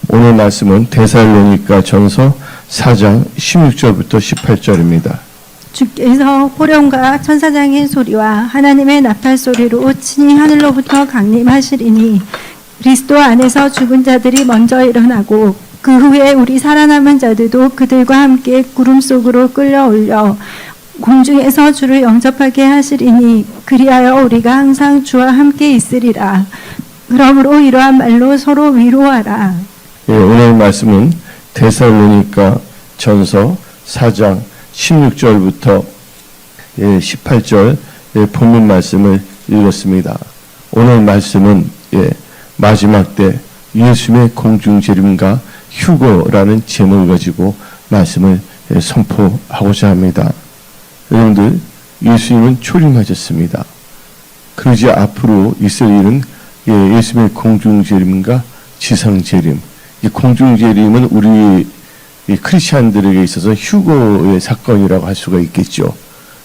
오늘 말씀은 데살로니가 전서 4장 16절부터 18절입니다. 주께서 호령과 천사장의 소리와 하나님의 나팔 소리로 친히 하늘로부터 강림하시리니 그리스도 안에서 죽은 자들이 먼저 일어나고 그 후에 우리 살아남은 자들도 그들과 함께 구름 속으로 끌려올려 공중에서 주를 영접하게 하시리니 그리하여 우리가 항상 주와 함께 있으리라. 그러므로 이러한 말로 서로 위로하라. 오늘 말씀은 데살로니가 전서 4장 16절부터 18절 본문 말씀을 읽었습니다. 오늘 말씀은 마지막 때 예수님의 공중재림과 휴거라는 제목을 가지고 말씀을 선포하고자 합니다. 여러분들, 예수님은 초림하셨습니다. 그러지 앞으로 있을 일은 예수님의 공중재림과 지상재림. 이 공중재림은 우리 크리스찬들에게 있어서 휴거의 사건이라고 할 수가 있겠죠.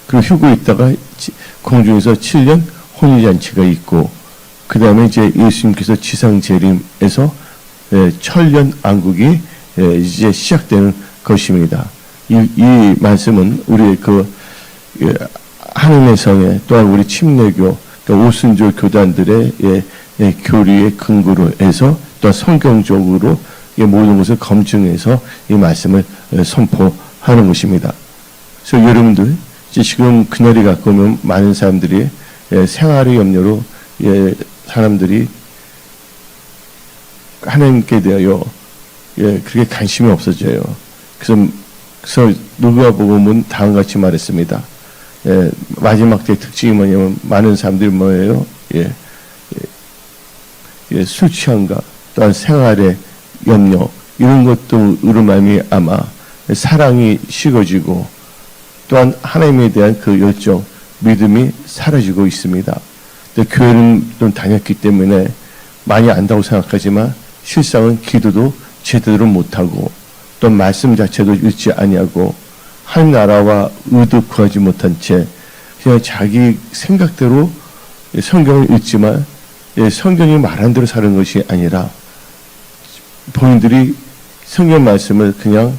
그리고 휴거에 있다가 공중에서 7년 혼인잔치가 있고, 그 다음에 이제 예수님께서 지상재림에서 천년 왕국이 이제 시작되는 것입니다. 이 말씀은 우리의 하느님의 성에 또한 우리 침례교, 오순절 교단들의 교리의 근거로 해서 또 성경적으로 모든 것을 검증해서 이 말씀을 선포하는 것입니다. 그래서 여러분들, 지금 그날이 가까우면 많은 사람들이 생활의 염려로 사람들이 하나님께 대하여 그렇게 관심이 없어져요. 그래서 누가복음은 다음과 같이 말했습니다. 마지막 때 특징이 뭐냐면 많은 사람들이 뭐예요? 술 취함과 또한 생활의 염려 이런 것들로 말미암아 사랑이 식어지고 또한 하나님에 대한 그 열정, 믿음이 사라지고 있습니다. 교회는 좀 다녔기 때문에 많이 안다고 생각하지만 실상은 기도도 제대로 못하고 또 말씀 자체도 읽지 아니하고 하나님 나라와 의도 구하지 못한 채 그냥 자기 생각대로 성경을 읽지만 성경이 말한 대로 사는 것이 아니라 본인들이 성경 말씀을 그냥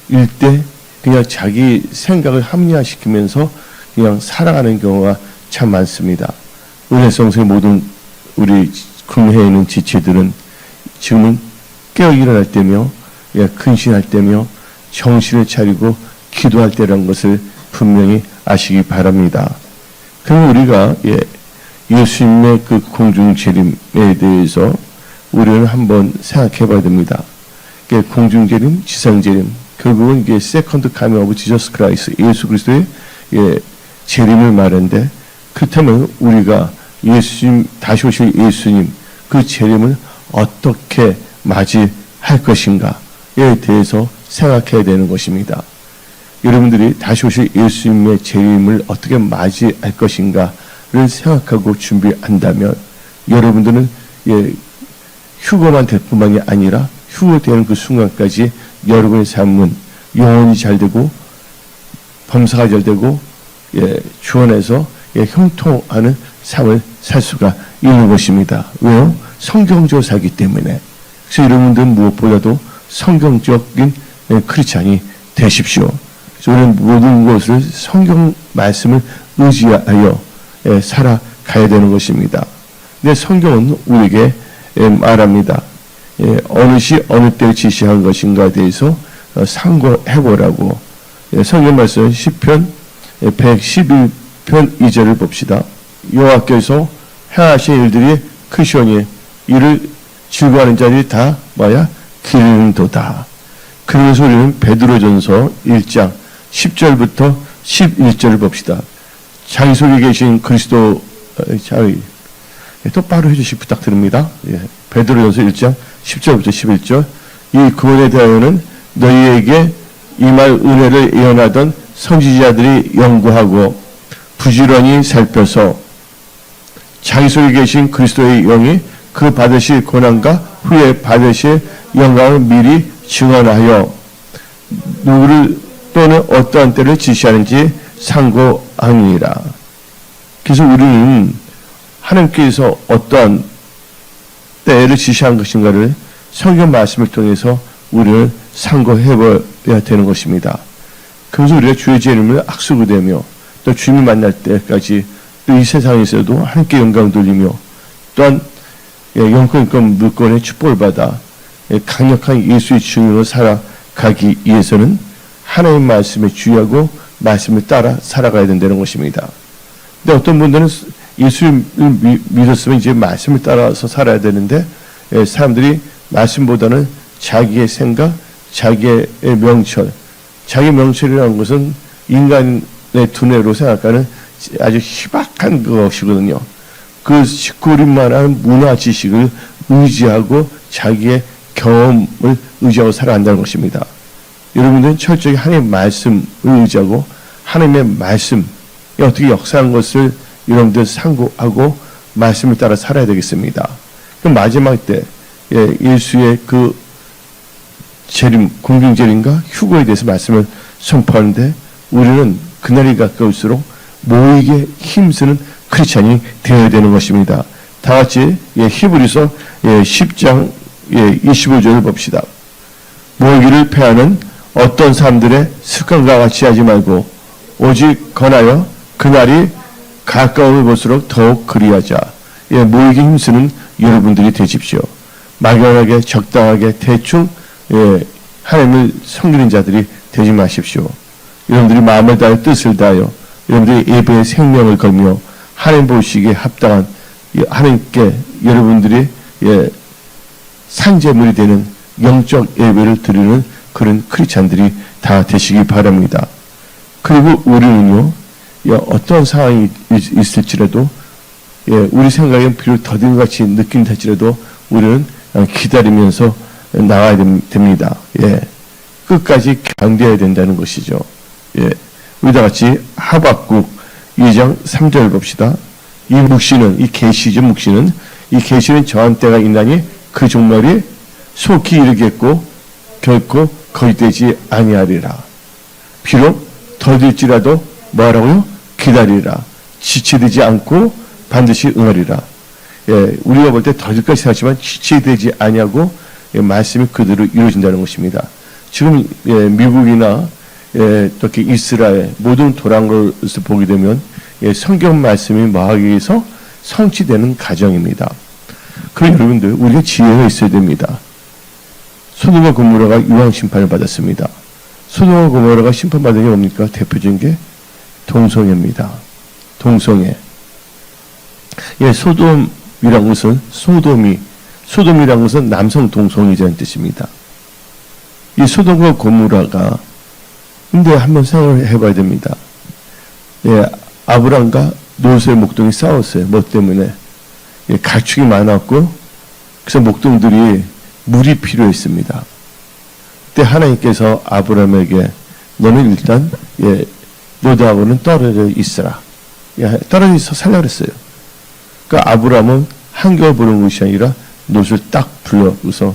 읽되 그냥 자기 생각을 합리화시키면서 그냥 살아가는 경우가 참 많습니다. 은혜성소의 모든 우리 국내에 있는 지체들은 지금은 깨어 일어날 때며 근신할 때며 정신을 차리고 기도할 때라는 것을 분명히 아시기 바랍니다. 그럼 우리가 예수님의 그 공중재림에 대해서 우리는 한번 생각해 봐야 됩니다. 공중재림, 지상재림, 결국은 이게 세컨드 카밍 오브 지저스 크라이스, 예수 그리스도의 재림을 말하는데, 그렇다면 우리가 예수님, 다시 오실 예수님 그 재림을 어떻게 맞이할 것인가에 대해서 생각해야 되는 것입니다. 여러분들이 다시 오실 예수님의 재림을 어떻게 맞이할 것인가를 생각하고 준비한다면 여러분들은 휴거만 될 뿐만이 아니라 휴거되는 그 순간까지 여러분의 삶은 영혼이 잘 되고 범사가 잘 되고 주 안에서 형통하는 삶을 살 수가 있는 것입니다. 왜요? 성경적으로 살기 때문에. 그래서 여러분들은 무엇보다도 성경적인 크리스찬이 되십시오. 그래서 우리는 모든 것을 성경 말씀을 의지하여 살아가야 되는 것입니다. 근데 성경은 우리에게 말합니다. 어느 시 어느 때를 지시한 것인가에 대해서 상고해보라고. 성경 말씀 시편 111편 2절을 봅시다. 여호와께서 행하신 일들이 크시오니 이를 즐거워하는 자들이 다 기름도다. 그러면서 우리는 베드로전서 1장 10절부터 11절을 봅시다. 자기 속에 계신 그리스도 똑바로 해주시 부탁드립니다. 베드로전서 1장 10절부터 11절. 이 구원에 대하여는 너희에게 임할 은혜를 예언하던 선지자들이 연구하고 부지런히 살펴서 자기 속에 계신 그리스도의 영이 그 받으실 고난과 후에 받으실 영광을 미리 증언하여 누구를 또는 어떠한 때를 지시하는지 상고하니라. 그래서 우리는 하나님께서 어떠한 때를 지시한 것인가를 성경 말씀을 통해서 우리를 상고해봐야 되는 것입니다. 그래서 우리가 주의 이름을 악수구대며 또 주님을 만날 때까지 또 이 세상에서도 하나님께 영광을 돌리며 또한 영권권 물권의 축복을 받아 강력한 예수의 증인으로 살아가기 위해서는 하나님 말씀에 주의하고 말씀을 따라 살아가야 된다는 것입니다. 근데 어떤 분들은 예수를 믿었으면 이제 말씀을 따라서 살아야 되는데 사람들이 말씀보다는 자기의 생각, 자기의 명철, 자기 명철이라는 것은 인간의 두뇌로 생각하는 아주 희박한 것이거든요. 그 식구림만한 문화 지식을 의지하고 자기의 경험을 의지하고 살아간다는 것입니다. 여러분들은 철저히 하나님의 말씀을 의지하고 하나님의 말씀이 어떻게 역사한 것을 여러분들 상고하고 말씀을 따라 살아야 되겠습니다. 그 마지막 때 예수의 그 재림, 공중재림과 휴거에 대해서 말씀을 선포하는데 우리는 그날이 가까울수록 모이게 힘쓰는 크리스찬이 되어야 되는 것입니다. 다 같이 히브리서 10장 25절을 봅시다. 모이기를 패하는 어떤 사람들의 습관과 같이 하지 말고 오직 권하여 그날이 가까움을 볼수록 더욱 그리하자. 모이기 힘쓰는 여러분들이 되십시오. 막연하게 적당하게 대충 하나님을 섬기는 자들이 되지 마십시오. 여러분들이 마음을 다하여 뜻을 다하여 여러분들이 예배의 생명을 걸며 하나님 보시기에 합당한 하나님께 여러분들이 산재물이 되는 영적 예배를 드리는 그런 크리스찬들이 다 되시기 바랍니다. 그리고 우리는요, 어떤 상황이 있을지라도 우리 생각엔 비록 더딘같이 느낀다 할지라도 우리는 기다리면서 나와야 됩니다. 끝까지 견뎌야 된다는 것이죠. 우리 다 같이 하박국 2장 3절 봅시다. 이 묵시는, 이 계시죠, 묵시는. 이 계시는 저한 때가 있나니 그 종말이 속히 이르겠고 결코 거짓되지 아니하리라. 비록 더딜지라도 뭐라고요? 기다리라. 지체되지 않고 반드시 응하리라. 우리가 볼 때 더딜 생각하지만 지체되지 아니하고 말씀이 그대로 이루어진다는 것입니다. 지금 미국이나 특히 이스라엘 모든 돌아온 것을 보게 되면 성경 말씀이 뭐하기 위해서 성취되는 과정입니다. 그럼 여러분들 우리가 지혜가 있어야 됩니다. 소돔과 고모라가 유황 심판을 받았습니다. 소돔과 고모라가 심판받은 게 뭡니까? 대표적인 게 동성애입니다. 동성애. 소돔이란 것은 소돔이란 것은 남성 동성애자는 뜻입니다. 이 소돔과 고모라가 근데 한번 생각을 해봐야 됩니다. 아브람과 롯의 목동이 싸웠어요. 뭐 때문에? 가축이 많았고 그래서 목동들이 물이 필요했습니다. 그때 하나님께서 아브람에게 너는 일단 롯하고는 떨어져 있어라. 떨어져 있어 살라 그랬어요. 그러니까 아브람은 한겨울 부른 것이 아니라 롯을 딱 불러서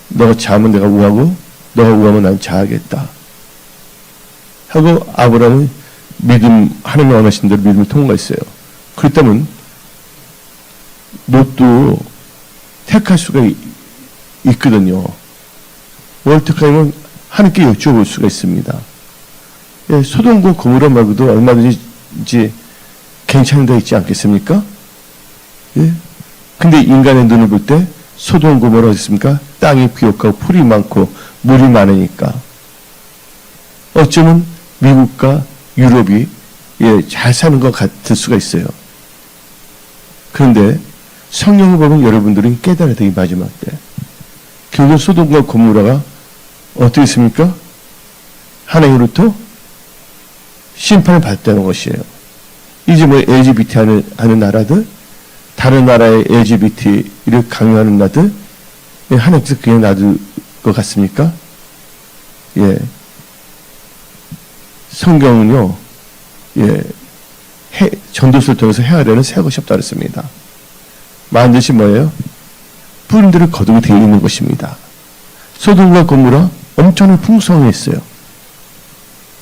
너가 자면 내가 우하고 너가 우하면 난 자하겠다. 하고 아브람은 하나님의 원하신 대로 믿음을 통과했어요. 그렇다면 롯도 택할 수가 있거든요. 뭘 택하면 하나님께 여쭤볼 수가 있습니다. 소돔과 고모라 말고도 얼마든지 괜찮은 데 있지 않겠습니까? 근데 인간의 눈을 볼 때 소돔 고모라가 있습니까? 땅이 비옥하고 풀이 많고 물이 많으니까 어쩌면 미국과 유럽이 잘 사는 것 같을 수가 있어요. 그런데 성령을 보면 여러분들은 깨달아야 되기 마지막 때 결국 소돔과 고모라가 어떻게 했습니까? 하나님으로부터 심판을 받았다는 것이에요. 이제 뭐 LGBT 하는 나라들, 다른 나라의 LGBT를 강요하는 나라들, 하나님께서 그냥 놔둘 것 같습니까? 성경은요, 전도서를 통해서 해야 되는 새 것이 없다 그랬습니다. 반드시 뭐예요? 뿌린들을 거두게 되어 있는 것입니다. 소돔과 고모라 엄청나게 풍성했어요.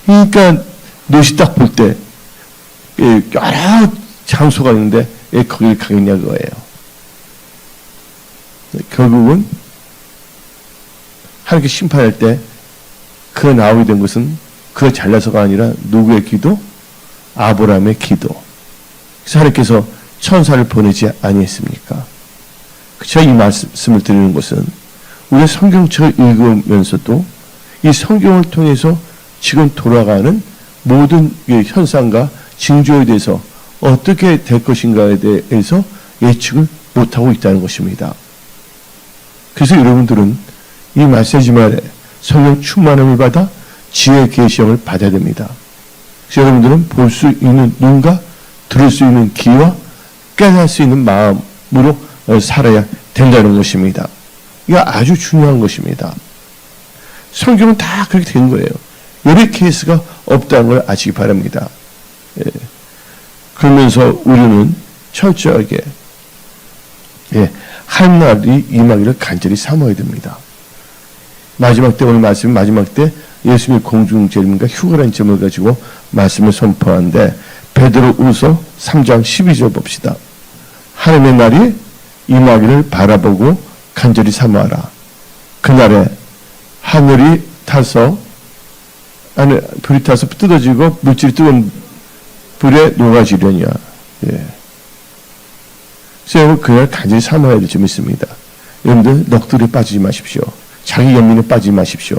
그러니까 롯이 딱 볼 때 여러 장소가 있는데 거기를 가겠냐 그거예요. 결국은 하나님께 심판할 때 그가 나오게 된 것은 그가 잘나서가 아니라 누구의 기도? 아브라함의 기도. 그래서 하나님께서 천사를 보내지 아니했습니까? 제가 이 말씀을 드리는 것은 우리가 성경책을 읽으면서도 이 성경을 통해서 지금 돌아가는 모든 현상과 징조에 대해서 어떻게 될 것인가에 대해서 예측을 못하고 있다는 것입니다. 그래서 여러분들은 이 메시지 말에 성령 충만함을 받아 지혜의 계시형을 받아야 됩니다. 그래서 여러분들은 볼 수 있는 눈과 들을 수 있는 귀와 깨달을 수 있는 마음으로 살아야 된다는 것입니다. 이거 아주 중요한 것입니다. 성경은 다 그렇게 된 거예요. 예외 케이스가 없다는 걸 아시기 바랍니다. 예. 그러면서 우리는 철저하게 한 날이 임하기를 간절히 삼아야 됩니다. 마지막 때, 오늘 말씀 마지막 때 예수님의 공중재림과 휴가라는 점을 가지고 말씀을 선포하는데 베드로후서 3장 12절 봅시다. 하나님의 날이 임하기를 바라보고 간절히 삼아라. 그날에 하늘이 타서 불이 타서 뜯어지고 물질이 뜨거운 불에 녹아지려냐. 예. 그래서 그날 간절히 삼아야 될 점이 있습니다. 여러분들 넋두리에 빠지지 마십시오. 자기 연민에 빠지지 마십시오.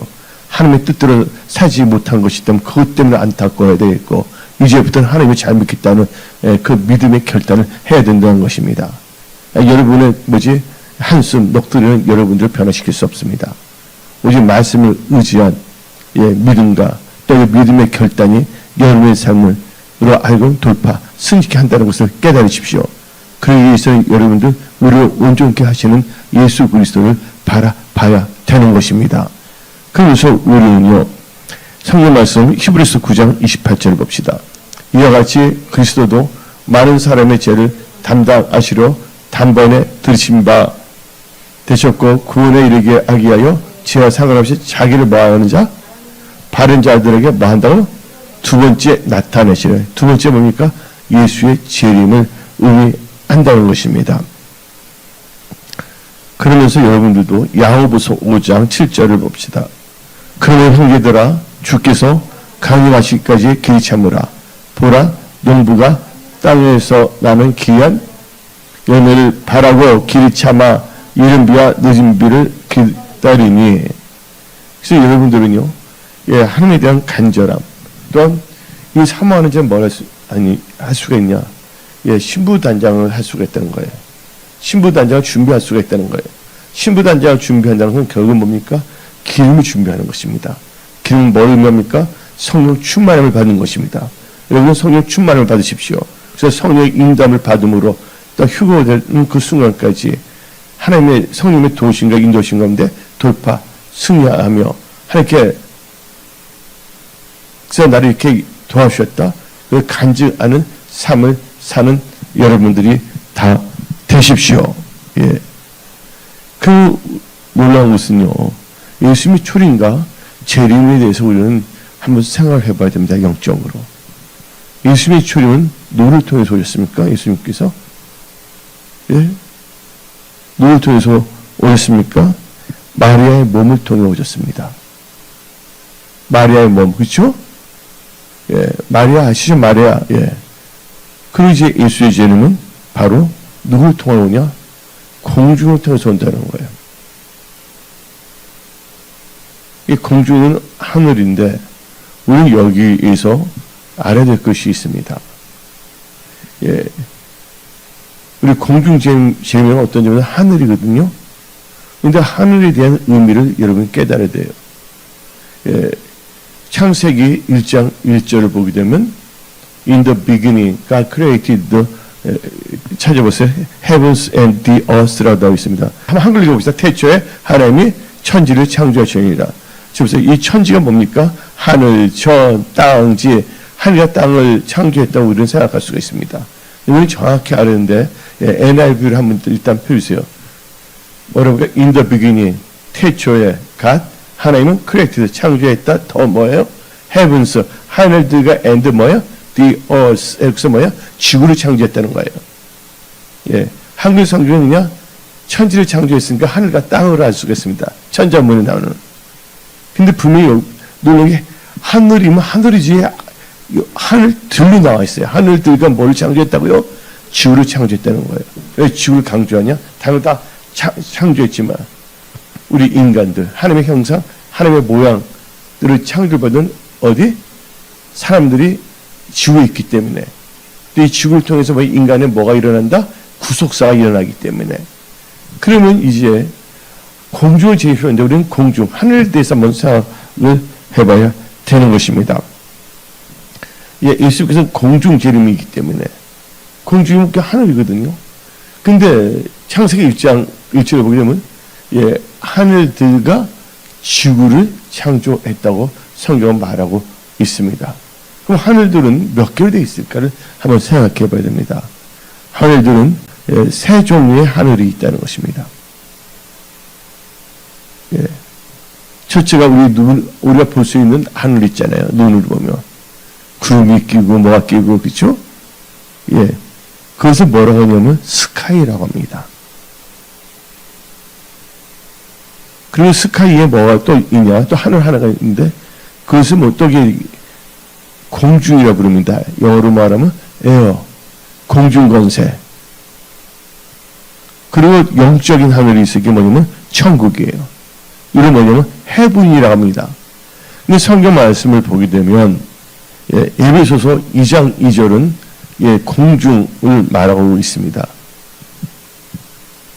하나님의 뜻대로 살지 못한 것이 있다면 그것 때문에 안타까워야 되겠고 이제부터는 하나님을 잘 믿겠다는 그 믿음의 결단을 해야 된다는 것입니다. 여러분의 한숨, 넋두리는 여러분들을 변화시킬 수 없습니다. 오직 말씀을 의지한 믿음과 또 믿음의 결단이 여러분의 삶을 알고 돌파, 승리케 한다는 것을 깨달으십시오. 그러기 위해서 여러분들 우리를 온전케 하시는 예수 그리스도를 바라봐야 되는 것입니다. 그래서 우리는요, 성경 말씀 히브리서 9장 28절을 봅시다. 이와 같이 그리스도도 많은 사람의 죄를 담당하시려 단번에 들으신 바 되셨고 구원에 이르게 하기 위하여 죄와 상관없이 자기를 뭐하는 자? 바른 자들에게 뭐한다고? 두 번째 나타내시래. 두 번째 뭡니까? 예수의 재림을 의미한다는 것입니다. 그러면서 여러분들도 야고보서 5장 7절을 봅시다. 그러면 형제들아 주께서 강림하시기까지 길이 참으라. 보라 농부가 땅에서 나는 귀한 열매를 바라고 길이 참아 이른 비와 늦은 비를 기다리니. 그래서 여러분들은요, 하나님에 대한 간절함, 또한 이 사모하는 점 뭘 할 수가 있냐? 신부단장을 할 수가 있다는 거예요. 신부단장을 준비할 수가 있다는 거예요. 신부단장을 준비한다는 건 결국은 뭡니까? 기름을 준비하는 것입니다. 기름은 뭘 의미합니까? 성령 충만함을 받는 것입니다. 여러분은 성령 충만함을 받으십시오. 그래서 성령의 인도함을 받음으로 또 휴거가 되는 그 순간까지 하나님의 성령의 도우심과 인도하심 가운데 돌파, 승리하며 하나님께 그래서 나를 이렇게 도와주셨다. 그 간증하는 삶을 사는 여러분들이 다 되십시오. 예. 그 놀라운 것은요, 예수님의 초림과 재림에 대해서 우리는 한번 생각을 해봐야 됩니다. 영적으로. 예수님의 초림은 누구를 통해서 오셨습니까? 예수님께서? 예? 누구를 통해서 오셨습니까? 마리아의 몸을 통해 오셨습니다. 마리아의 몸, 그렇죠? 예, 마리아 아시죠? 마리아. 예. 그리고 이제 예수의 재림은 바로 누구를 통해 오냐? 공중을 통해서 온다는 거예요. 이 공중은 하늘인데 우리는 여기에서 알아야 될 것이 있습니다. 예. 우리 공중 재림은 어떤 점은 하늘이거든요. 그런데 하늘에 대한 의미를 여러분 깨달아야 돼요. 예. 창세기 1장 1절을 보게 되면 In the beginning, God created the 찾아보세요. Heavens and the earth라고 되어 있습니다. 한번 한글 읽어봅시다. 태초에 하나님이 천지를 창조하시니라. 지금 이 천지가 뭡니까? 하늘, 전, 땅, 지, 하늘과 땅을 창조했다고 우리는 생각할 수가 있습니다. 이건 정확히 알았는데 NIV를 한번 일단 펴주세요. 뭐라고요? In the beginning, 태초에 God, 하나님은 created, 창조했다. 더 뭐예요? Heavens, 하늘들과 and 뭐예요? The earth, 여기서 뭐예요? 지구를 창조했다는 거예요. 예, 한글 성경은요, 천지를 창조했으니까 하늘과 땅을 알 수가 있습니다. 천자문에 나오는. 근데 분명히 놀라게 하늘이면 하늘이지 하늘들로 나와 있어요. 하늘들과 뭘 창조했다고요? 지구를 창조했다는 거예요. 왜 지구를 강조하냐? 당연히 다 창조했지만 우리 인간들, 하나님의 형상, 하나님의 모양들을 창조받은 어디? 사람들이 지구에 있기 때문에 이 지구를 통해서 인간의 뭐가 일어난다? 구속사가 일어나기 때문에 그러면 이제 공중을 제시하는데 우리는 공중, 하늘에 대해서 한번 생각을 해봐야 되는 것입니다. 예, 예수께서는 공중 재림이기 때문에 공중이 하늘이거든요. 근데 창세기 1절에 보게 되면 예, 하늘들과 지구를 창조했다고 성경은 말하고 있습니다. 그럼 하늘들은 몇 개로 되어 있을까를 한번 생각해 봐야 됩니다. 하늘들은 예, 세 종류의 하늘이 있다는 것입니다. 예. 첫째가 우리가 볼 수 있는 하늘 있잖아요. 눈으로 보면. 구름이 끼고 뭐가 끼고 그렇죠? 예. 그것을 뭐라고 하냐면 스카이라고 합니다. 그리고 스카이에 뭐가 또 있냐? 또 하늘 하나가 있는데 그것을 뭐 또 공중이라고 부릅니다. 영어로 말하면 에어, 공중권세. 그리고 영적인 하늘이 있을 게 뭐냐면 천국이에요. 이건 뭐냐면 해분이라고 합니다. 근데 성경 말씀을 보게 되면 예, 에베소서 2장 2절은 예, 공중을 말하고 있습니다.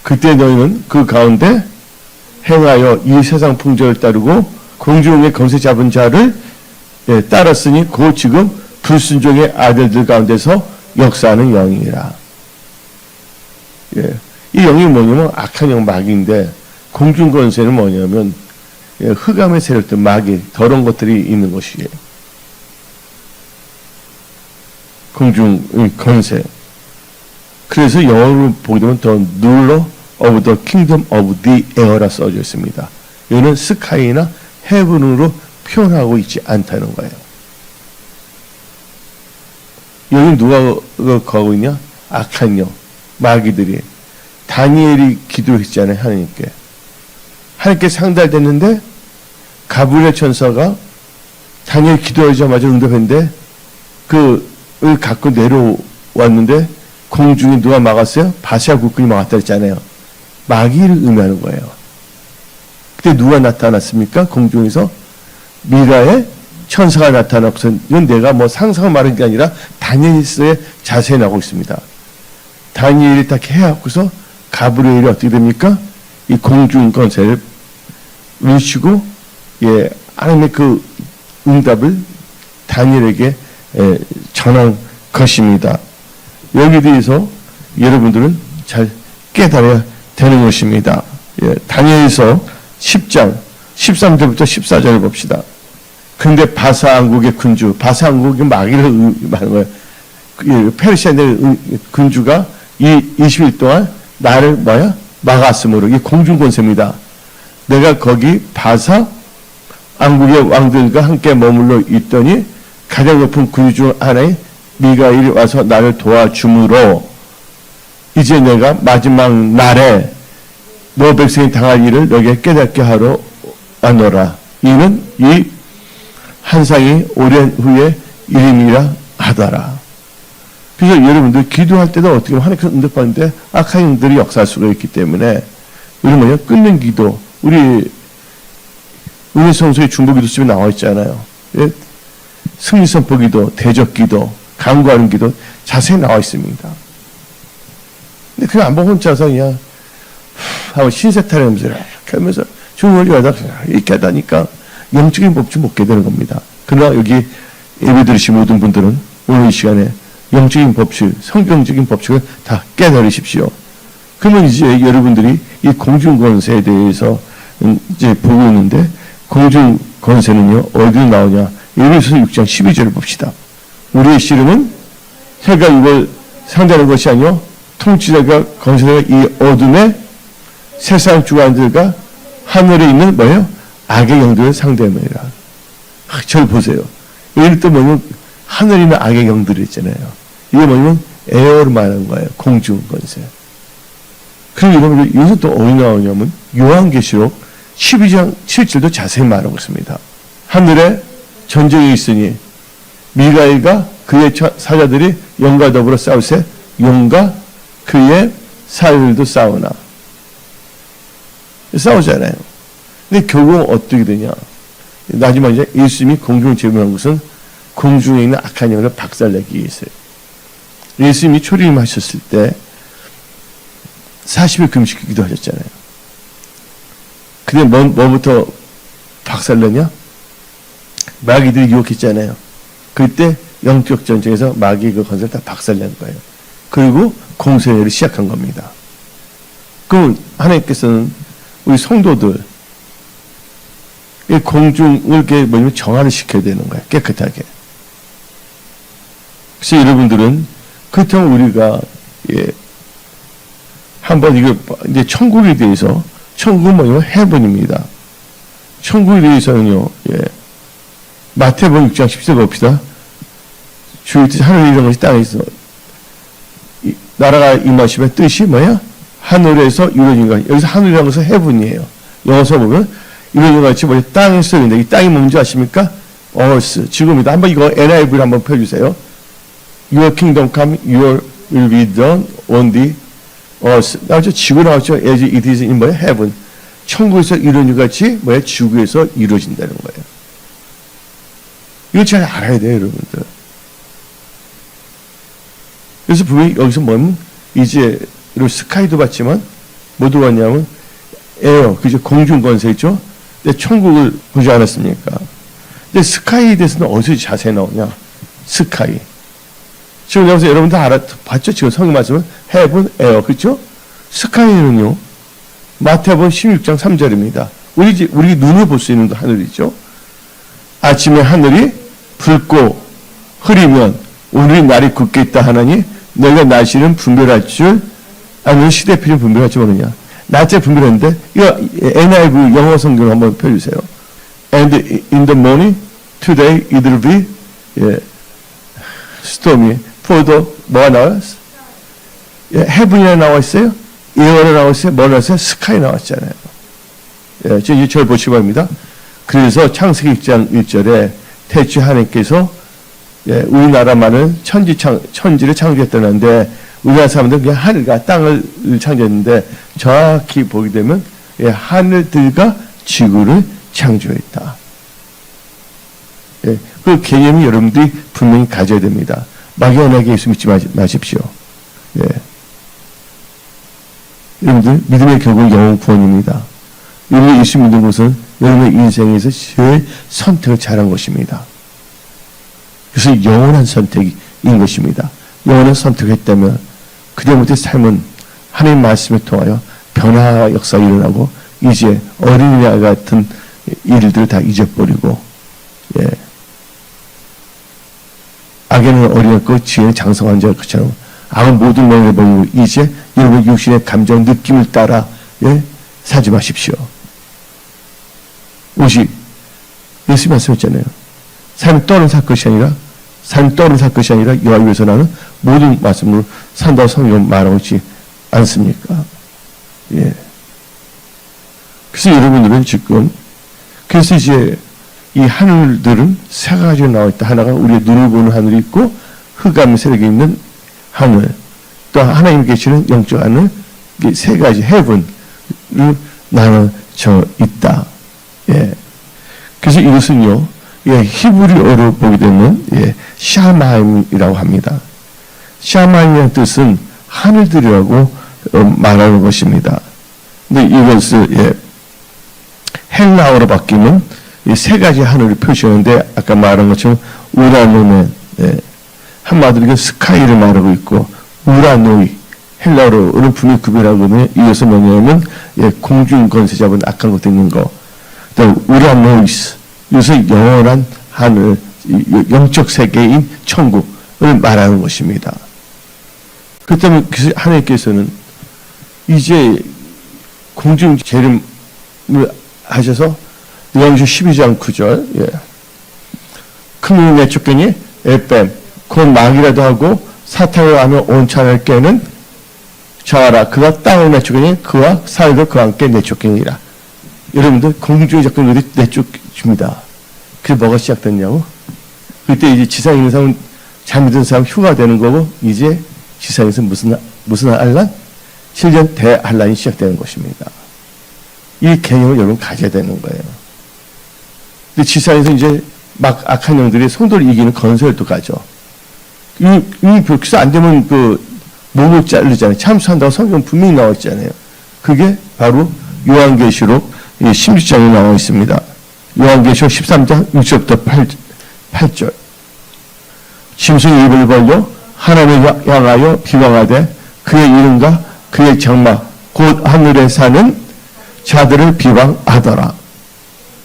그때 너희는 그 가운데 행하여 이 세상 풍조를 따르고 공중의 검세 잡은 자를 예, 따랐으니 곧 지금 불순종의 아들들 가운데서 역사하는 영이라. 예, 이 영이 뭐냐면 악한 영 마귀인데 공중 권세는 뭐냐면 예, 흑암의 세력들 마귀 더러운 것들이 있는 것이에요. 공중 권세. 그래서 영어로 보게 되면 The ruler of the kingdom of the air라 써져 있습니다. 이거는 스카이나 헤븐으로 표현하고 있지 않다는 거예요. 여기 누가 거하고 있냐? 악한 영, 마귀들이. 다니엘이 기도했잖아요, 하나님께. 하나님께 상달됐는데 가브리엘 천사가 다니엘 기도하자마자 응답했는데 그를 갖고 내려왔는데 공중에 누가 막았어요? 바샤 국군이 막았다 했잖아요. 마귀를 의미하는 거예요. 그때 누가 나타났습니까? 공중에서 미라의 천사가 나타나고서 이건 내가 뭐 상상을 말한 게 아니라 다니엘서의 자세히 나오고 있습니다. 다니엘이 딱 해갖고서 가브리엘이 어떻게 됩니까? 이 공중 권세를 위치고 예, 하나님의 그 응답을 다니엘에게 전한 것입니다. 여기에 대해서 여러분들은 잘 깨달아야 되는 것입니다. 예, 다니엘서 10장 13절부터 14절을 봅시다. 근데 바사왕국의 군주, 바사왕국의 마귀를 말하는 거예요. 페르시아의 군주가 이 20일 동안 나를 막았으므로 이 공중 권세입니다. 내가 거기 바사 왕국의 왕들과 함께 머물러 있더니 가장 높은 군주 중 하나인 미가엘이 와서 나를 도와주므로 이제 내가 마지막 날에 너 백성이 당할 일을 너에게 깨닫게 하러 왔노라. 이는 이 한상이 오랜 후에 일임이라 하더라. 그래서 여러분들 기도할 때도 어떻게 보면 하나님께서 응답하는데 악한 영들이 역사할 수가 있기 때문에 우리 뭐냐 끊는 기도 우리 은혜성소의 중보기도집에 나와 있잖아요. 예? 승리선포기도, 대적기도, 간구하는 기도 자세히 나와 있습니다. 근데 그냥 안 보고 혼자서 그냥 하고 신세타령하면서 이렇게 하면서 중원이 와다 이렇게 하다니까 영적인 법칙 못 깨달는 겁니다. 그러나 여기 예배 들으신 모든 분들은 오늘 이 시간에 영적인 법칙, 성경적인 법칙을 다 깨달으십시오. 그러면 이제 여러분들이 이 공중권세에 대해서 이제 보고 있는데 공중권세는요 어디로 나오냐? 예배소서 6장 12절을 봅시다. 우리의 씨름은 해가 이걸 상대하는 것이 아니요 통치자가 권세자가 이 어둠의 세상 주관들과 하늘에 있는 뭐예요? 악의 영들을 상대함이라. 저를 보세요. 여기 또 뭐냐면 하늘에 있는 악의 영들이 있잖아요. 이게 뭐냐면 에어를 말하는 거예요. 공중 권세. 그리고 여러분들 여기서 또 어디 나오냐면 요한계시록 12장 7절도 자세히 말하고 있습니다. 하늘에 전쟁이 있으니 미가엘과 그의 사자들이 용과 더불어 싸우세 용과 그의 사자들도 싸우나. 싸우잖아요. 근데 결국은 어떻게 되냐. 마지막에 이제 예수님이 공중을 제물한 것은 공중에 있는 악한 영을 박살내기 위해서요. 예수님이 초림하셨을 때 40일 금식 기도하셨잖아요. 근데 뭐부터 박살내냐? 마귀들이 유혹했잖아요. 그때 영적 전쟁에서 마귀의 그 건설 다 박살낸 거예요. 그리고 공생애를 시작한 겁니다. 그럼 하나님께서는 우리 성도들 이 공중을 이렇게 뭐냐면 정화를 시켜야 되는 거예요. 깨끗하게. 그래서 여러분들은 그렇다면 우리가 한번 이거 이제 천국에 대해서 천국은 뭐냐면 해븐입니다. 천국에 대해서는요. 마태복음 6장 10절 봅시다. 주의 뜻 하늘 이런 것이 땅에서 나라가 임하시면 뜻이 뭐야? 하늘에서 이루어진 것. 여기서 하늘이라는 것은 해븐이에요. 영어서 보면 이루어진 것 같이 뭐야? 땅에서 있는데 이 땅이 뭔지 아십니까? earth. 지금입니다. 한번 이거 NIV를 한번 펴주세요. Your kingdom come, your will be done on the earth. 나오죠? 지구 나오죠? as it is in 뭐야? heaven. 천국에서 이루어진 것 같이 뭐야? 지구에서 이루어진다는 거예요. 이거 잘 알아야 돼요, 여러분들. 그래서 분명히 여기서 뭐냐면 이제 스카이도 봤지만 뭐 들어왔냐면 에어, 그죠? 공중 건설 있죠? 근데 천국을 보지 않았습니까? 근데 스카이에 대해서는 어디서 자세히 나오냐? 스카이. 지금 여기서 여러분 다 봤죠? 지금 성경 말씀은 heaven, air, 그렇죠? 스카이는요, 마태복음 16장 3절입니다. 우리 눈으로 볼 수 있는 하늘이죠. 아침에 하늘이 붉고 흐리면 오늘이 날이 굳게 있다 하나니 너희가 날씨는 분별할 줄 아니면 시대표는 분별할 줄 모르냐. 낮에 분별했는데 이거 NIV 영어 성경 한번 펴주세요. And in the morning today it will be stormy. for the 뭐가 나와요? heaven이라 나와 있어요. 에어라 나와 있어요. 뭐 나왔어요? 스카이 나왔잖아요. 지금 절 보시기 바랍니다. 그래서 창세기 6장 1절에 태초 하나님께서 우리나라만은 천지를 창조했다는데 우리나라 사람들은 그냥 하늘과 땅을 창조했는데 정확히 보게 되면 하늘들과 지구를 창조했다. 그 개념이 여러분들이 분명히 가져야 됩니다. 막연하게 예수 믿지 마십시오. 여러분들 믿음의 결국 영혼 구원입니다. 여러분이 예수 믿는 것은 여러분의 인생에서 제일 선택을 잘한 것입니다. 그래서 영원한 선택인 것입니다. 영원한 선택을 했다면 그때부터의 삶은 하나님 말씀을 통하여 변화 역사가 일어나고 이제 어린이와 같은 일들을 다 잊어버리고 악에는 어린이였고 지혜는 장성한 자일 것처럼 악은 모든 멍에 버리고 이제 여러분 육신의 감정 느낌을 따라 사지 마십시오. 오직 예수 말씀했잖아요. 삶이 떠오르는 살 것이 아니라 여호와 위에서 나는 모든 말씀으로 산다고 성경은 말하고 있지 않습니까? 그래서 여러분들은 지금 그래서 이제 이 하늘들은 세 가지로 나와 있다. 하나가 우리의 눈을 보는 하늘이 있고 흑암의 세력이 있는 하늘, 또 하나님 계시는 영적 하늘, 이 세 가지 헤븐으로 나눠져 있다. 그래서 이것은요, 히브리어로 보게 되면 샤마임이라고 합니다. 샤마임이라는 뜻은 하늘들이라고 말하는 것입니다. 근데 이것을 헬라어로 바뀌면 이 세 가지 하늘을 표시하는데 아까 말한 것처럼 우라노멘, 한마디로 스카이를 말하고 있고 우라노이, 헬라어로는 분명히 구별하고 있는 이것은 뭐냐면 공중 건세 잡은 악한 것도 있는 거. 또 우라노이스, 이것은 영원한 하늘, 영적 세계인 천국을 말하는 것입니다. 그렇다면 하나님께서는 이제 공중 재림을 하셔서 요한복음 12장 9절 큰 눈이 내쫓기니 에뱀 곧 마귀라도 하고 사탄을 하며 온 천하를 깨는 저하라 그가 땅을 내쫓기니 그와 사흘도 그와 함께 내쫓기니라. 여러분들 공중에 자꾸 내쫓줍니다. 그게 뭐가 시작됐냐고? 그때 이제 지상에 있는 사람은 잘 믿은 사람 휴가 되는 거고, 이제 지상에서 무슨 한란? 7년 대한란이 시작되는 것입니다. 이 개념을 여러분 가져야 되는 거예요. 근데 지상에서 이제 막 악한 영들이 성도를 이기는 건설을 또 가죠. 이 벽에서 안 되면 목을 자르잖아요. 참수한다고 성경 분명히 나와 있잖아요. 그게 바로 요한계시록 16장에 나와 있습니다. 요한계시록 13장 6절부터 8절. 짐승이 입을 벌려 하나님을 향하여 비방하되 그의 이름과 그의 장막 곧 하늘에 사는 자들을 비방하더라.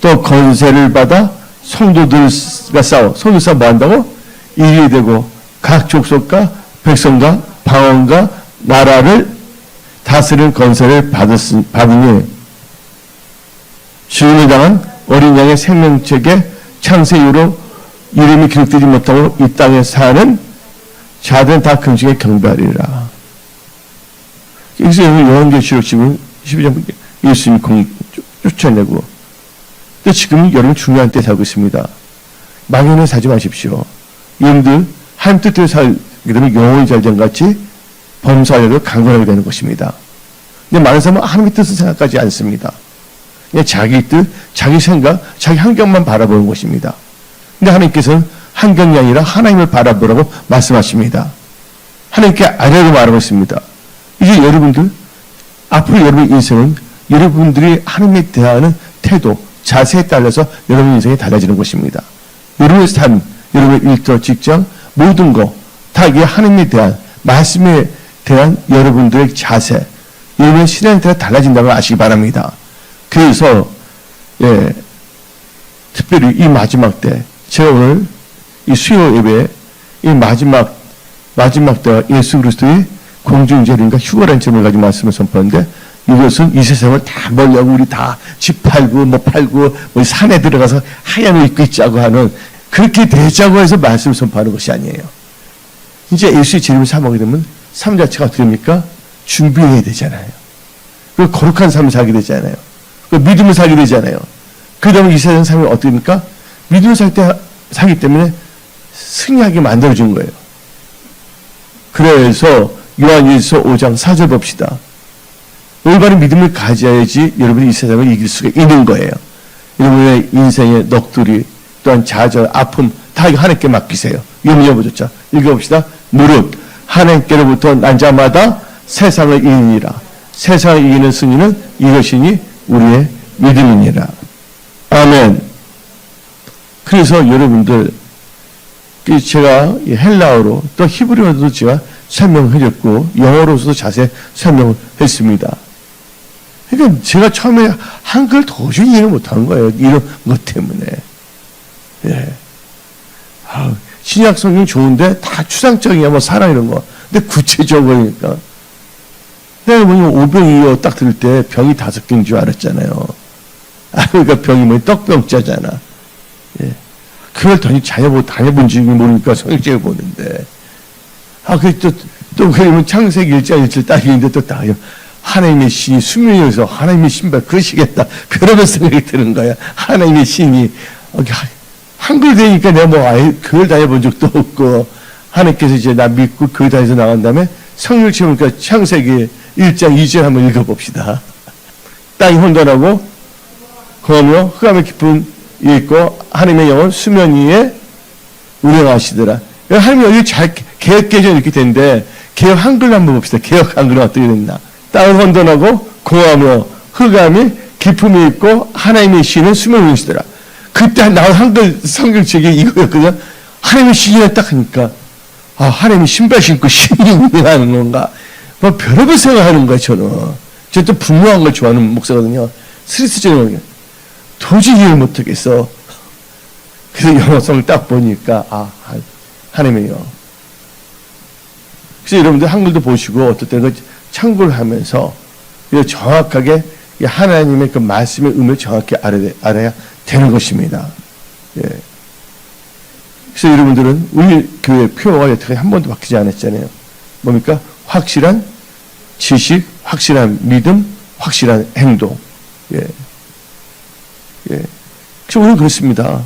또 건세를 받아 성도들과 싸워. 성도 싸워 뭐 한다고? 일이 되고 각 족속과 백성과 방언과 나라를 다스리는 건세를 받으니 죽음을 당한 어린 양의 생명책에 창세 이후로 이름이 기록되지 못하고 이 땅에 사는 자들은 다 금식에 경배하리라. 여기서 요한계시록 지금 12장 예수님이 쫓아내고, 근데 지금 여러분 중요한 때 살고 있습니다. 망연에 살지 마십시오. 여러분들 하나님 뜻대로 살게 되면 영혼이 잘된 같이 범사하려고 강건하게 되는 것입니다. 근데 많은 사람은 하나님의 뜻을 생각하지 않습니다. 그냥 자기 뜻, 자기 생각, 자기 환경만 바라보는 것입니다. 근데 하나님께서는 환경이 아니라 하나님을 바라보라고 말씀하십니다. 하나님께 아뢰고 말하고 있습니다. 이제 여러분들, 앞으로 여러분의 인생은 여러분들이 하나님에 대하는 태도, 자세에 따라서 여러분 인생이 달라지는 것입니다. 여러분의 삶, 여러분의 일터, 직장, 모든 거, 다 이게 하나님에 대한, 말씀에 대한 여러분들의 자세, 여러분의 신앙에 따라 달라진다는 걸 아시기 바랍니다. 그래서, 특별히 이 마지막 때, 제가 오늘 이 수요 예배에 이 마지막 때와 예수 그리스도의 공중재림과 휴거라는 제목을 가지고 말씀을 선포하는데, 이것은 이 세상을 다 멀리하고 우리 다 집 팔고 팔고 산에 들어가서 하얀 옷 입고 있자고 하는, 그렇게 되자고 해서 말씀을 선포하는 것이 아니에요. 이제 예수의 재림을 사모하게 되면 삶 자체가 어떻게 됩니까? 준비해야 되잖아요. 그 거룩한 삶을 살게 되잖아요. 그 믿음을 살게 되잖아요. 그러면 이 세상 삶이 어떻게 됩니까? 믿음을 살기 때문에 승리하게 만들어준 거예요. 그래서 요한일서 5장 4절 봅시다. 올바른 믿음을 가져야지 여러분이 이 세상을 이길 수가 있는 거예요. 여러분의 인생의 넋두리, 또한 좌절, 아픔 다 이거 하나님께 맡기세요. 염려보셨죠? 읽어봅시다. 무릇 하나님께로부터 난 자마다 세상을 이기니라. 세상을 이기는 승리는 이것이니 우리의 믿음이니라. 아멘. 그래서 여러분들, 제가 헬라어로 또 히브리어도 제가 설명을 해줬고 영어로서도 자세히 설명을 했습니다. 그러니까 제가 처음에 한글 도저히 이해를 못한 거예요. 이런 것 때문에. 신약 성경 좋은데 다 추상적이야, 사랑 이런 거. 근데 구체적으로니까. 내가 오병이어 딱 들을 때 병이 5개인 줄 알았잖아요. 그러니까 병이 떡병자잖아. 그걸 다녀본 적이 모르니까 성경책을 보는데. 그러면 창세기 1장 1절 딱 있는데 또 딱, 하나님의 신이 수면에서 하나님의 신발 그러시겠다. 그러면 생각이 드는 거야. 하나님의 신이. 한글 되니까 내가 아예 교회를 다녀본 적도 없고, 하나님께서 이제 나 믿고 교회 다녀서 나간 다음에 성경을 치우니까 창세기 1장 2절 한번 읽어봅시다. 땅이 혼돈하고, 공허며 흑암의 깊은 있고, 하나님의 영은 수면 위에 운행하시더라. 하나님이 여기 잘 개혁 개정 이렇게 되는데, 개혁 한글로 한번 봅시다. 개혁 한글은 어떻게 됐나. 땅은 혼돈하고 공허하며 흑암이 깊음이 있고 하나님의 신은 수면 위에 계시더라. 그때 나온 한글 성경책이 이거였거든요. 하나님의 신이라 딱 하니까, 하나님이 신발 신고 신이 운행하는 건가. 별의별 생각하는 거예요, 저는. 제가 또 분명한 걸 좋아하는 목사거든요. 스트레스적인 거. 도저히 이해를 못하겠어. 그래서 영어성을 딱 보니까, 하나님이요. 그래서 여러분들 한글도 보시고, 어떨 때는 참고를 하면서, 정확하게 하나님의 그 말씀의 의미를 정확히 알아야 되는 것입니다. 그래서 여러분들은 우리 교회 표어가 여태까지 한 번도 바뀌지 않았잖아요. 뭡니까? 확실한 지식, 확실한 믿음, 확실한 행동. 예. 그래서 오늘 그렇습니다.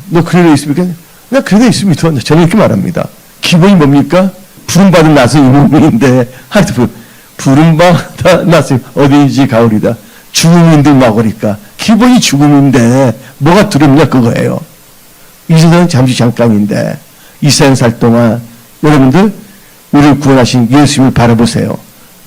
너 그래도 있습니까? 나 그래도 있습니다. 저는 이렇게 말합니다. 기본이 뭡니까? 부름받은 낫은 이몸인데, 하여튼, 부름받아 낫은 어디인지 가오리다. 죽음인들 막으니까. 기본이 죽음인데, 뭐가 두렵냐, 그거예요. 이 세상은 잠시 잠깐인데, 이 세상 살 동안, 여러분들, 우리를 구원하신 예수님을 바라보세요.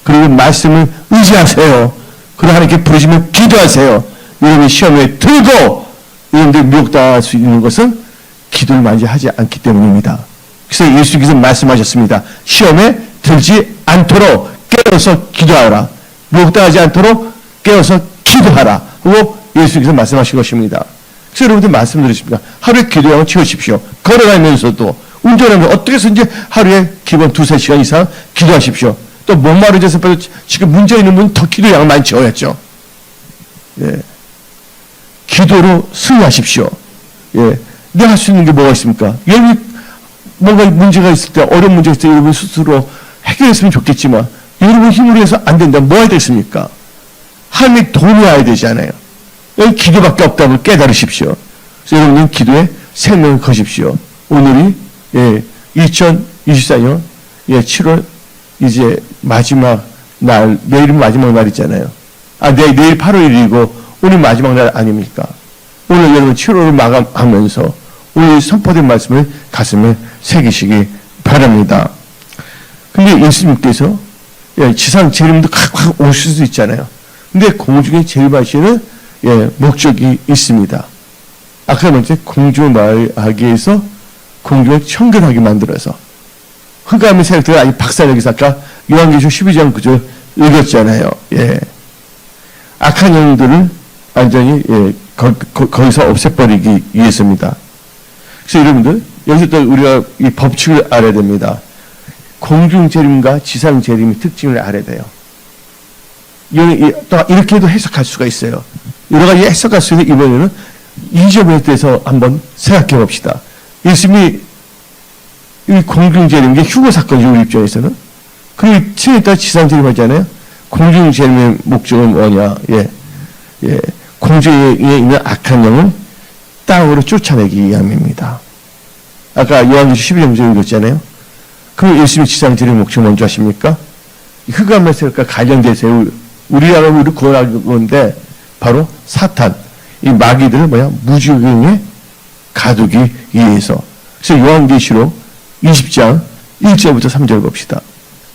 그리고 말씀을 의지하세요. 그리고 하나님께 부르시면 기도하세요. 여러분이 시험에 들고, 여러분들 미혹당할 수 있는 것은 기도를 많이 하지 않기 때문입니다. 그래서 예수님께서 말씀하셨습니다. 시험에 들지 않도록 깨어서 기도하라. 미혹당하지 않도록 깨어서 기도하라. 그리고 예수님께서 말씀하신 것입니다. 그래서 여러분들 말씀 들으십니까? 하루에 기도량을 채우십시오. 걸어가면서도 운전하면 어떻게 해서든지 하루에 기본 2-3시간 이상 기도하십시오. 또 목마르져서 지금 문제 있는 분은 더 기도량을 많이 채워야죠. 예. 기도로 승리하십시오. 예. 내가 할 수 있는 게 뭐가 있습니까? 여러분이 뭔가 문제가 있을 때, 어려운 문제가 있을 때 여러분 스스로 해결했으면 좋겠지만, 여러분 힘으로 해서 안 된다면 뭐 해야 되겠습니까? 하나님의 도움이 와야 되잖아요. 여기 기도밖에 없다고 깨달으십시오. 그래서 여러분은 기도에 생명을 거십시오. 오늘이, 2024년, 7월, 이제 마지막 날, 내일은 마지막 날이잖아요. 내일 8월 1일이고, 오늘 마지막 날 아닙니까? 오늘 여러분 7월을 마감하면서 오늘 선포된 말씀을 가슴에 새기시기 바랍니다. 근데 예수님께서 지상 재림도 확 오실 수 있잖아요. 근데 공중에 재림하시는 목적이 있습니다. 아까 먼저 공중을 말하기 위해서 공중을 청결하게 만들어서 흑암의 세력들을 아주 박살내기 아까 요한계시록 12장 9절 읽었잖아요. 예. 악한 영들을 완전히 거기서 없애버리기 위해서입니다. 그래서 여러분들 여기서 또 우리가 이 법칙을 알아야 됩니다. 공중 재림과 지상 재림의 특징을 알아야 돼요. 또 이렇게도 해석할 수가 있어요. 여러 가지 해석할 수 있는 이번에는 이 점에 대해서 한번 생각해 봅시다. 예수님이 이 공중 재림, 게 휴거 사건이죠, 우리 입장에서는. 그리고 층에 따라 지상 재림하잖아요. 공중 재림의 목적은 뭐냐? 공중에 있는 악한 영을 땅으로 쫓아내기 위함입니다. 아까 요한계시록 12장 읽었잖아요. 그럼 예수님이 지상 재림의 목적을 먼저 하십니까? 흑암의 세력과 관련돼서 우리나라 우리를 구원하는 건데 바로 사탄, 이 마귀들을 무지경에 가두기 위해서. 그래서 요한계시록 20장 1절부터 3절 봅시다.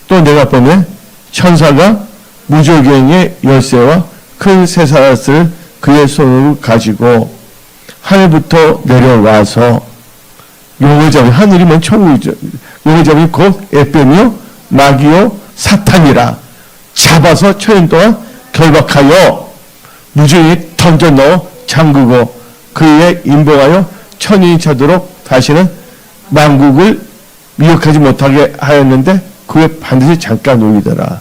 또 내가 보면 천사가 무저갱의 열쇠와 큰 쇠사슬을 그의 손으로 가지고 하늘부터 내려와서 용을 잡이, 하늘이면 천국이죠. 용을 잡이 곧 에뱀이요 마귀요 사탄이라 잡아서 천년 동안 결박하여 무저갱에 던져 넣어 잠그고 그의 인봉하여 천년이 차도록 다시는 만국을 미혹하지 못하게 하였는데 그에 반드시 잠깐 놀리더라.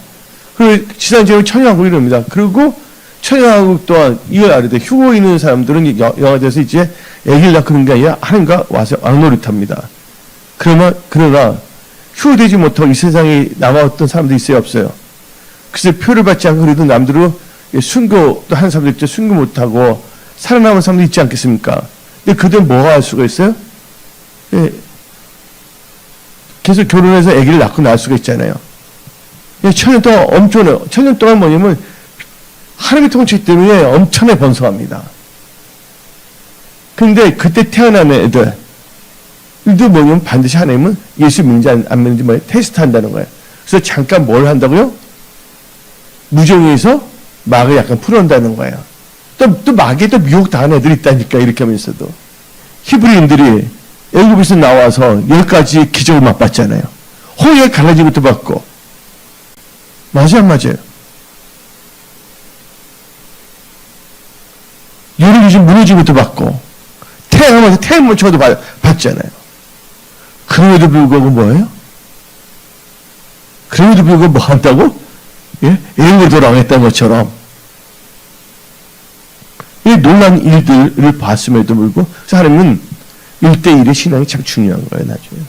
그 지상제는 천연왕국 이럽니다. 그리고 천연왕국 또한 이걸 알아야 돼. 휴고 있는 사람들은 영화돼서 이제 애기를 낳는 게 아니라 하나님과 와서 왕노릇합니다. 그러나 휴고되지 못하고 이 세상에 남아왔던 사람들이 있어요, 없어요? 그래서 표를 받지 않고 그래도 남들로 순교도 하는 사람들 있죠. 순교 못하고 살아남은 사람도 있지 않겠습니까? 근데 그들은 뭐가 할 수가 있어요? 계속 결혼해서 아기를 낳고 낳을 수가 있잖아요. 천년 동안 엄청나요. 천년 동안 뭐냐면 하나님의 통치 때문에 엄청나게 번성합니다. 근데 그때 태어난 애들도 뭐냐면 반드시 하나님은 예수 믿는지 안 믿는지 테스트 한다는 거예요. 그래서 잠깐 뭘 한다고요? 무정에서 막을 약간 풀어온다는 거예요. 또 막에 또 미혹당한 애들이 있다니까, 이렇게 하면서도. 히브리인들이 애굽에서 나와서 10가지 기적을 맛봤잖아요. 홍해 갈라지부터 받고. 맞아요, 안 맞아요? 유리기준 무너지부터 받고, 태양하면서 태양문초도 받잖아요. 그럼에도 불구하고 뭐예요? 그럼에도 불구하고 뭐 한다고? 애국을 돌아가겠다는 것처럼. 이 놀란 일들을 봤음에도 불구하고, 하나님은 1대1의 신앙이 참 중요한 거예요, 나중에.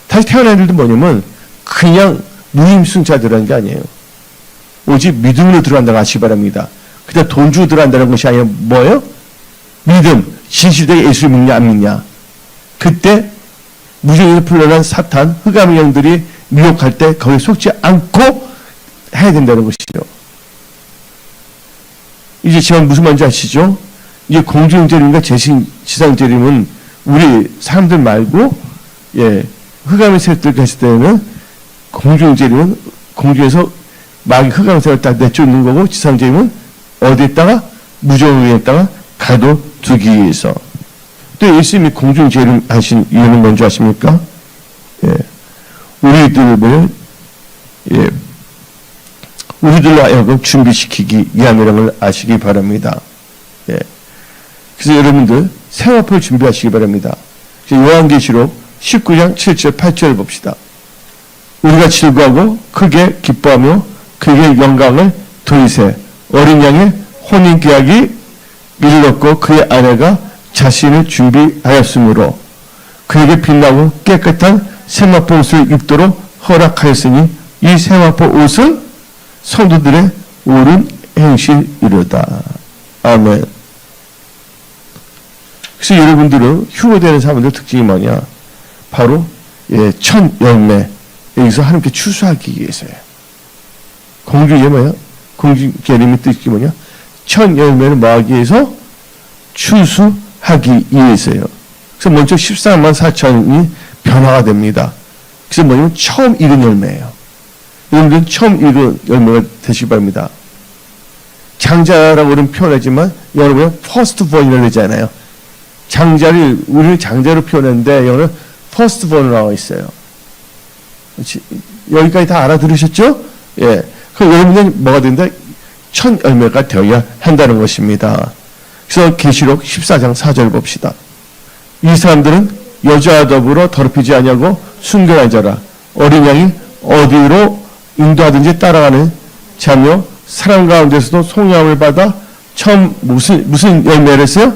다시 태어난 애들도 뭐냐면, 그냥 무임승자들이라는 게 아니에요. 오직 믿음으로 들어간다고 아시기 바랍니다. 그때 돈 주고 들어간다는 것이 아니라 뭐예요? 믿음, 진실되게 예수를 믿냐 안 믿냐. 그때 무정에서 풀려난 사탄, 흑암의 영들이 미혹할 때 거기에 속지 않고 해야 된다는 것이죠. 이제 지금 무슨 말인지 아시죠? 이제 공중재림과 지상재림은 우리 사람들 말고 흑암의 세력들 갔을 때는 공중재림은 공중에서 마귀 흑암의 세력을 딱 내쫓는 거고, 지상재림은 어디에다가 무정에다가 가둬두기 위해서. 또 예수님이 공중재림 하신 이유는 뭔지 아십니까? 우리들을 보면 우리들로 하여금 준비시키기 위함이라는 걸 아시기 바랍니다. 그래서 여러분들 생화포를 준비하시기 바랍니다. 요한계시록 19장 7절 8절을 봅시다. 우리가 즐거워하고 크게 기뻐하며 그에게 영광을 돌리세. 어린 양의 혼인계약이 이르렀고 그의 아내가 자신을 준비하였으므로 그에게 빛나고 깨끗한 세마포 옷을 입도록 허락하였으니 이 세마포 옷은 성도들의 옳은 행실이로다. 아멘. 그래서 여러분들은 휴거되는 사람들 특징이 뭐냐? 바로 첫 열매, 여기서 하나님께 추수하기 위해서예요. 공주의 뭐예요? 공주계림의 뜻이 뭐냐? 첫 열매를 뭐하기 위해서? 추수하기 위해서예요. 그래서 먼저 14만 4천이 변화가 됩니다. 그래서 뭐냐면 처음 익은 열매예요. 여러분들은 처음 익은 열매가 되시기 바랍니다. 장자라고 우리는 표현하지만 영어로 보면 first born이라고 하잖아요. 장자를 우리는 장자로 표현했는데 영어는 first born으로 나와 있어요. 여기까지 다 알아들으셨죠? 예. 그럼 여러분들은 뭐가 된다? 첫 열매가 되어야 한다는 것입니다. 그래서 계시록 14장 4절 봅시다. 이 사람들은 여자와 더불어 더럽히지 아니하고 순결한 자라. 어린 양이 어디로 인도하든지 따라가는 자며 사람 가운데서도 속량을 받아 처음 무슨 열매를 했어요?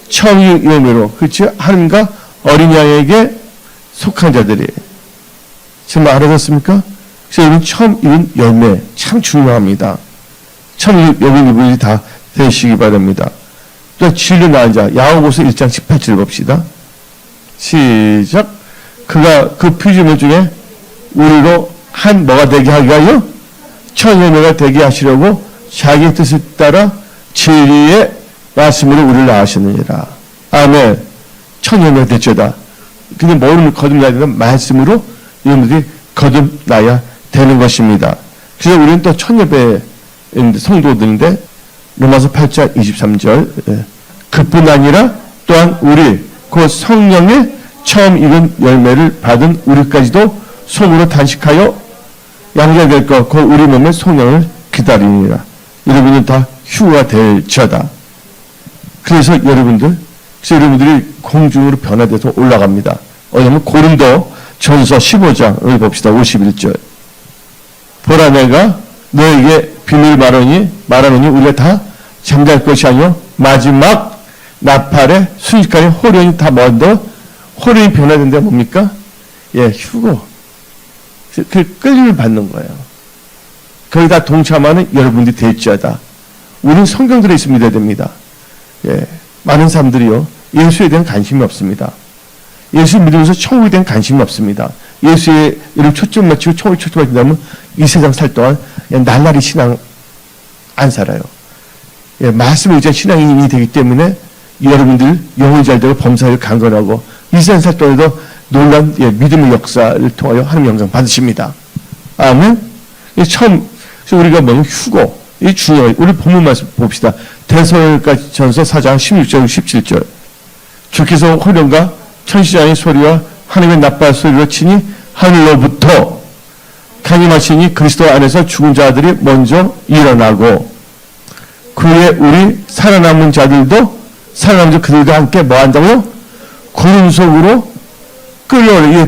처음 열매로. 그렇죠? 하나님과 어린 양에게 속한 자들이. 지금 알아듣습니까? 그래서 여러분 처음 익은 열매 참 중요합니다. 처음 익은 이분이 다 되시기 바랍니다. 또 진리 나은 자 야고보서 1장 18절 봅시다. 시작. 그가 그 피조물 중에 우리로 한 뭐가 되게 하기 위하여 첫 열매가 되게 하시려고 자기 뜻을 따라 진리의 말씀으로 우리를 낳으셨느니라. 아멘. 첫 열매가 됐죠다. 근데 뭐를 거듭나야 되나? 말씀으로 여러분들이 거듭나야 되는 것입니다. 그래서 우리는 또 첫 열매 성도들인데 로마서 8장 23절 그뿐 아니라 또한 우리 그 성령의 처음 익은 열매를 받은 우리까지도 속으로 단식하여 양자될 것 그 우리 몸의 성령을 기다리니라. 여러분은 다 휴가 될 자다. 그래서 여러분들이 공중으로 변화돼서 올라갑니다. 왜냐하면 고린도 전서 15장을 봅시다. 51절. 보라 내가 너에게 비밀 말하노니 우리가 다 잠잘 것이 아니요 마지막 나팔의 순식간에 호련이 다 먼저 호련이 변화된다 뭡니까? 휴고. 그 끌림을 받는 거예요. 거기다 동참하는 여러분들이 될지어다. 우리는 성경들에 있습니다 됩니다. 많은 사람들이요 예수에 대한 관심이 없습니다. 예수 믿으면서 천국에 대한 관심이 없습니다. 예수의 이런 초점 맞추고 천국에 초점 맞춘다면 이 세상 살 동안 날라리 신앙 안 살아요. 말씀을 의지한 신앙인이 되기 때문에 여러분들 영혼이 잘 되고 범사를 강건하고 이 세상 살 동안에도 놀란 믿음의 역사를 통하여 하나님 영광 받으십니다. 아멘. 처음 우리가 먹는 휴고 이 중요해요. 우리 본문 말씀 봅시다. 데살로니가전서 4장 16절 17절. 주께서 호련과 천시장의 소리와 하나님의 나팔 소리로 치니 하늘로부터 강림하시니 그리스도 안에서 죽은 자들이 먼저 일어나고 그에 우리 살아남은 자들도 살아남은 그들과 함께 뭐 한다고요? 구름 속으로 끌려오는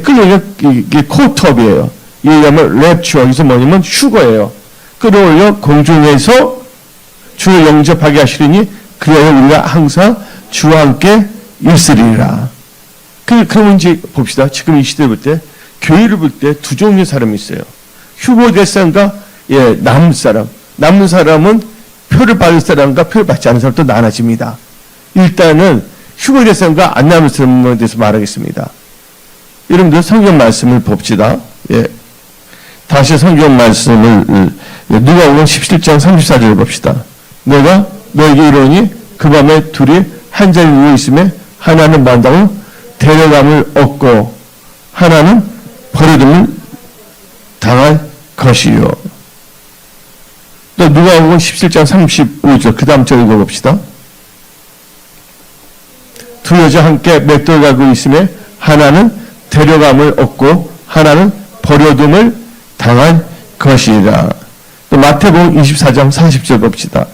이게 코트업이에요. 이게 뭐냐면 랩추어 여기서 뭐냐면 휴거예요. 끌어올려 공중에서 주를 영접하게 하시리니 그래야 우리가 항상 주와 함께 있으리라. 그러면 이제 봅시다. 지금 이 시대를 볼 때 교회를 볼 때 두 종류의 사람이 있어요. 휴거될 사람과 남은 사람. 남은 사람은 표를 받을 사람과 표를 받지 않는 사람도 나눠집니다. 일단은 휴거될 사람과 안 남은 사람에 대해서 말하겠습니다. 여러분들 성경 말씀을 봅시다. 예. 다시 성경 말씀을 누가복음 17장 34절을 봅시다. 내가 너에게 이르노니 그 밤에 둘이 한 자리에 누워 있음에 하나는 만당을 데려감을 얻고 하나는 버려둠을 당할 것이요. 또 누가복음 17장 35절 그 다음 절 읽어봅시다. 두 여자 함께 맷돌 가고 있음에 하나는 데려감을 얻고 하나는 버려둠을 당할 것이라. 또 마태복음 24장 40절 봅시다.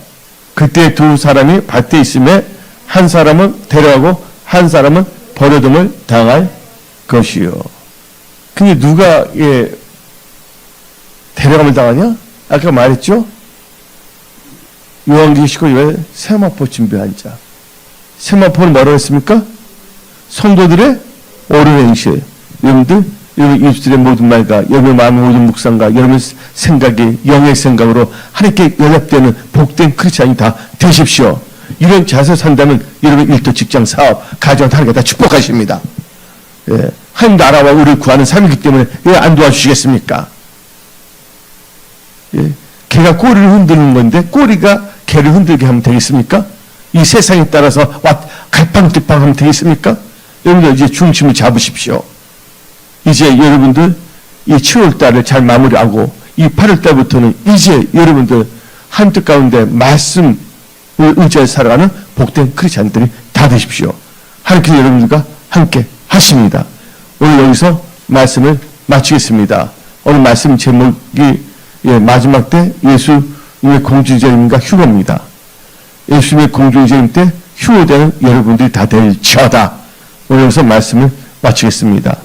그때 두 사람이 밭에 있음에 한 사람은 데려가고 한 사람은 버려둠을 당할 것이요. 근데 누가 데려감을 당하냐? 아까 말했죠? 요한계시록 19장에 세마포 준비한 자. 세마포는 뭐라고 했습니까? 성도들의 옳은 행실. 여러분들, 여러분 입술의 모든 말과 여러분의 마음의 모든 묵상과 여러분의 생각이 영의 생각으로 하나님께 연합되는 복된 크리스찬이 다 되십시오. 이런 자세 산다면 여러분 일도, 직장, 사업, 가정 하나님께 다 축복하십니다. 예. 하나님 나라와 우리를 구하는 삶이기 때문에 왜 안 도와주시겠습니까? 예. 개가 꼬리를 흔드는 건데 꼬리가 개를 흔들게 하면 되겠습니까? 이 세상에 따라서 갈팡질팡 하면 되겠습니까? 여러분들 이제 중심을 잡으십시오. 이제 여러분들 이 7월달을 잘 마무리하고 이 8월달부터는 이제 여러분들 한 뜻 가운데 말씀을 의지해 살아가는 복된 크리스찬들이 다 되십시오. 하나님께서 여러분들과 함께 하십니다. 오늘 여기서 말씀을 마치겠습니다. 오늘 말씀 제목이 마지막 때 예수님의 공주제임과 휴거입니다. 예수님의 공주제임 때 휴거되는 여러분들이 다 될 처다. 오늘 여기서 말씀을 마치겠습니다.